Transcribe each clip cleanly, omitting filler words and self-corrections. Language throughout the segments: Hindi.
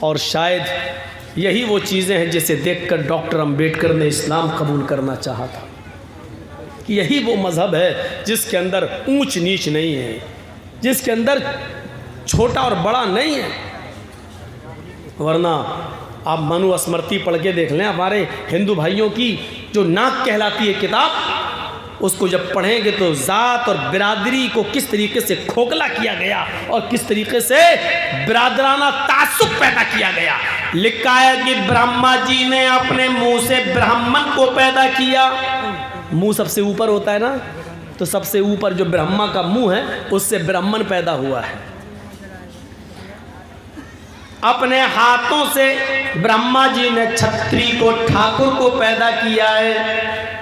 और शायद यही वो चीज़ें हैं जिसे देखकर डॉक्टर अंबेडकर ने इस्लाम कबूल करना चाहा था कि यही वो मज़हब है जिसके अंदर ऊंच नीच नहीं है, जिसके अंदर छोटा और बड़ा नहीं है। वरना आप मनुस्मृति पढ़ के देख लें, हमारे हिंदू भाइयों की जो नाक कहलाती है किताब, उसको जब पढ़ेंगे तो ज़ात और बिरादरी को किस तरीके से खोखला किया गया और किस तरीके से बिरादराना तासुब पैदा किया गया। लिखा है कि ब्रह्मा जी ने अपने मुंह से ब्राह्मण को पैदा किया। मुंह सबसे ऊपर होता है ना, तो सबसे ऊपर जो ब्रह्मा का मुंह है उससे ब्राह्मण पैदा हुआ है। अपने हाथों से ब्रह्मा जी ने छत्री को, ठाकुर को पैदा किया है।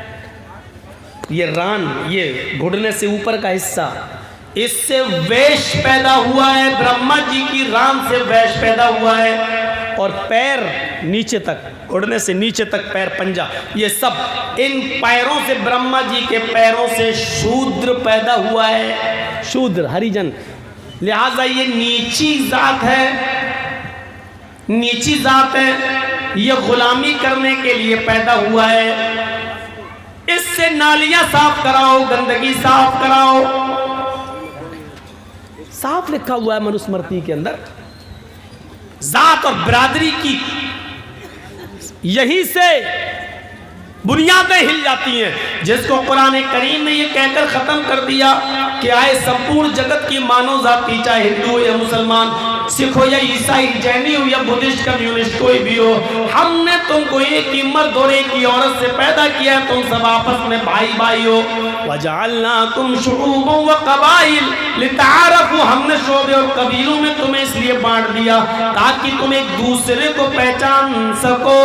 ये रान, ये घुटने से ऊपर का हिस्सा, इससे वैश्य पैदा हुआ है। ब्रह्मा जी की रान से वैश्य पैदा हुआ है। और पैर नीचे तक, घुटने से नीचे तक पैर, पंजा, ये सब, इन पैरों से, ब्रह्मा जी के पैरों से शूद्र पैदा हुआ है। शूद्र, हरिजन। लिहाजा ये नीची जात है, नीची जात है। ये गुलामी करने के लिए पैदा हुआ है। इससे नालियां साफ कराओ, गंदगी साफ कराओ। साफ लिखा हुआ है मनुस्मृति के अंदर। जात और बिरादरी की यहीं से बुनियादें हिल जाती हैं, जिसको कुरान करीम ने ये कहकर ख़त्म कर दिया कि आए संपूर्ण जगत की मानव जाति, चाहे हिंदू हो या मुसलमान, सिख हो या ईसाई, जैनी हो या बुद्धिस्ट, कम्युनिस्ट, कोई भी हो, हमने तुमको एक ही मर्द और एक ही औरत से पैदा किया, तुम सब आपस में भाई भाई हो। वजअलनाकुम शुऊबन व कबाइल लिताअरफू, हमने शोबे और कबीलों में तुम्हें इसलिए बांट दिया ताकि तुम एक दूसरे को पहचान सको।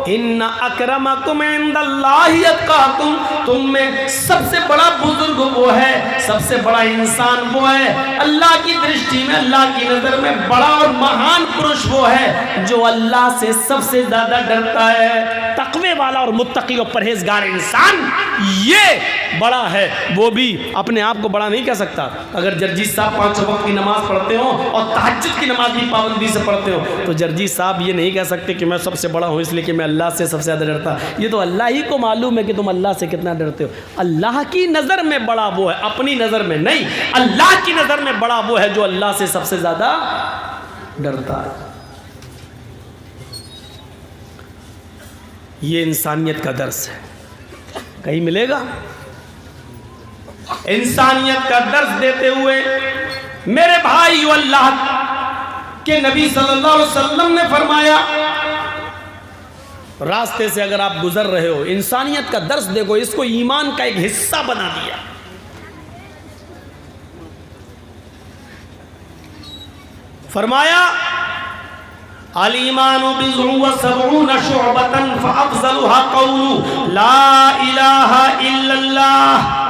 इन्ना अकरमकुम इंदल्लाहि अत्काकुम, तुम में सबसे बड़ा बुजुर्ग वो है, सबसे बड़ा इंसान वो है, अल्लाह की दृष्टि में, अल्लाह की नजर में बड़ा और महान पुरुष वो है जो अल्लाह से सबसे ज्यादा डरता है। तकवे वाला और मुत्तकी और परहेजगार इंसान ये बड़ा है। वो भी अपने आप को बड़ा नहीं कह सकता। अगर जर्जी साहब 5 वक्त की नमाज पढ़ते हो और तहज्जुद की नमाज भी पाबंदी से पढ़ते हो, तो जर्जी साहब ये नहीं कह सकते कि मैं सबसे बड़ा हूँ इसलिए कि मैं अल्लाह से सबसे ज़्यादा डरता। ये तो अल्लाह ही को मालूम है कि तुम अल्लाह से कितना डरते हो। अल्लाह की नज़र में बड़ा वो है, अपनी नज़र में नहीं। अल्लाह की नज़र में बड़ा वो है जो अल्लाह से सबसे ज़्यादा डरता है। ये इंसानियत का दर्स है, कहीं मिलेगा? इंसानियत का दर्स देते हुए मेरे भाई, अल्लाह के नबी सल्लल्लाहु अलैहि वसल्लम ने फरमाया, रास्ते से अगर आप गुजर रहे हो, इंसानियत का दर्स देखो, इसको ईमान का एक हिस्सा बना दिया। फरमाया अल ईमानु बिज़ुन व सबऊन शुअबतन फअफ़ज़लुहा क़ौलु ला इलाहा इल्लल्लाह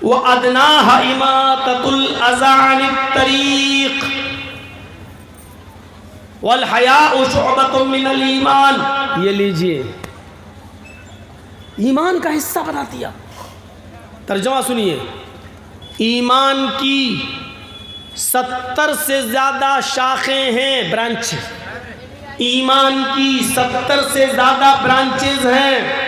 व अदनाहा इमाततुल अज़ा अनित तरीक़ वल हयाउ शुअबतुन मिनल ईमान। ये लीजिए, ईमान का हिस्सा बना दिया। तर्जुमा सुनिए, ईमान की 70 से ज़्यादा शाखें हैं, ब्रांच। ईमान की 70 से ज़्यादा ब्रांचेज हैं।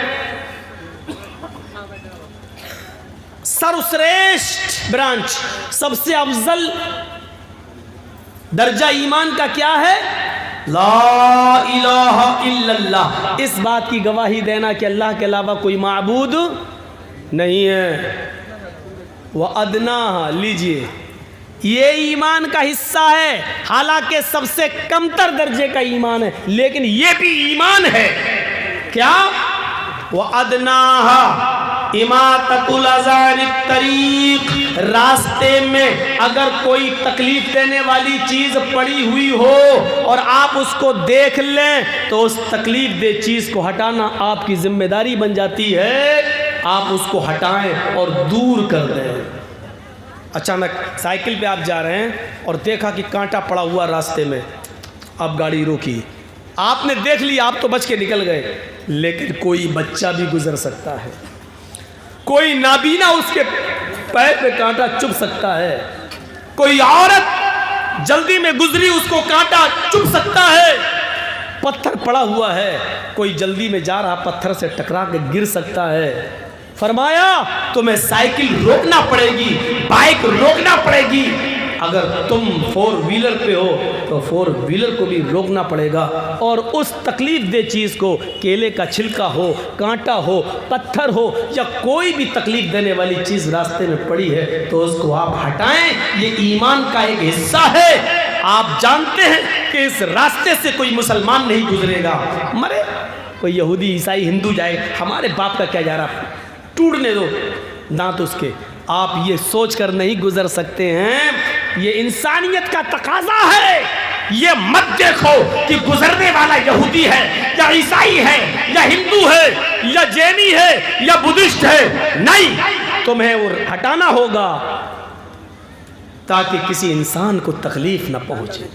सर्वश्रेष्ठ ब्रांच, सबसे अफजल दर्जा ईमान का क्या है? ला इलाहा इल्लल्लाह, इस बात की गवाही देना कि अल्लाह के अलावा कोई माबूद नहीं है। वह अदना, लीजिए, ये ईमान का हिस्सा है, हालांकि सबसे कमतर दर्जे का ईमान है, लेकिन ये भी ईमान है। क्या? वह अदनाहा इमाततुल अज़ा अनित तरीक़, रास्ते में अगर कोई तकलीफ देने वाली चीज पड़ी हुई हो और आप उसको देख लें तो उस तकलीफ दे चीज को हटाना आपकी जिम्मेदारी बन जाती है। आप उसको हटाएं और दूर कर दें। अचानक साइकिल पे आप जा रहे हैं और देखा कि कांटा पड़ा हुआ रास्ते में, आप गाड़ी रोकी, आपने देख लिया, आप तो बच के निकल गए, लेकिन कोई बच्चा भी गुजर सकता है, कोई नाबीना उसके पैर पे कांटा चुभ सकता है, कोई औरत जल्दी में गुजरी उसको कांटा चुभ सकता है। पत्थर पड़ा हुआ है, कोई जल्दी में जा रहा पत्थर से टकरा के गिर सकता है। फरमाया तुम्हें साइकिल रोकना पड़ेगी, बाइक रोकना पड़ेगी। अगर तुम 4 व्हीलर पे हो तो 4 व्हीलर को भी रोकना पड़ेगा। और उस तकलीफ दे चीज़ को, केले का छिलका हो, कांटा हो, पत्थर हो या कोई भी तकलीफ देने वाली चीज़ रास्ते में पड़ी है तो उसको आप हटाएं। ये ईमान का एक हिस्सा है। आप जानते हैं कि इस रास्ते से कोई मुसलमान नहीं गुजरेगा। मरे कोई यहूदी, ईसाई, हिंदू जाए, हमारे बाप का क्या जा रहा, टूटने दो दांत उसके। आप ये सोचकर नहीं गुजर सकते हैं, ये इंसानियत का तकाजा है। ये मत देखो कि गुजरने वाला यहूदी है या ईसाई है या हिंदू है या जैनी है या बुद्धिस्ट है। नहीं, तुम्हें वो हटाना होगा ताकि किसी इंसान को तकलीफ न पहुंचे।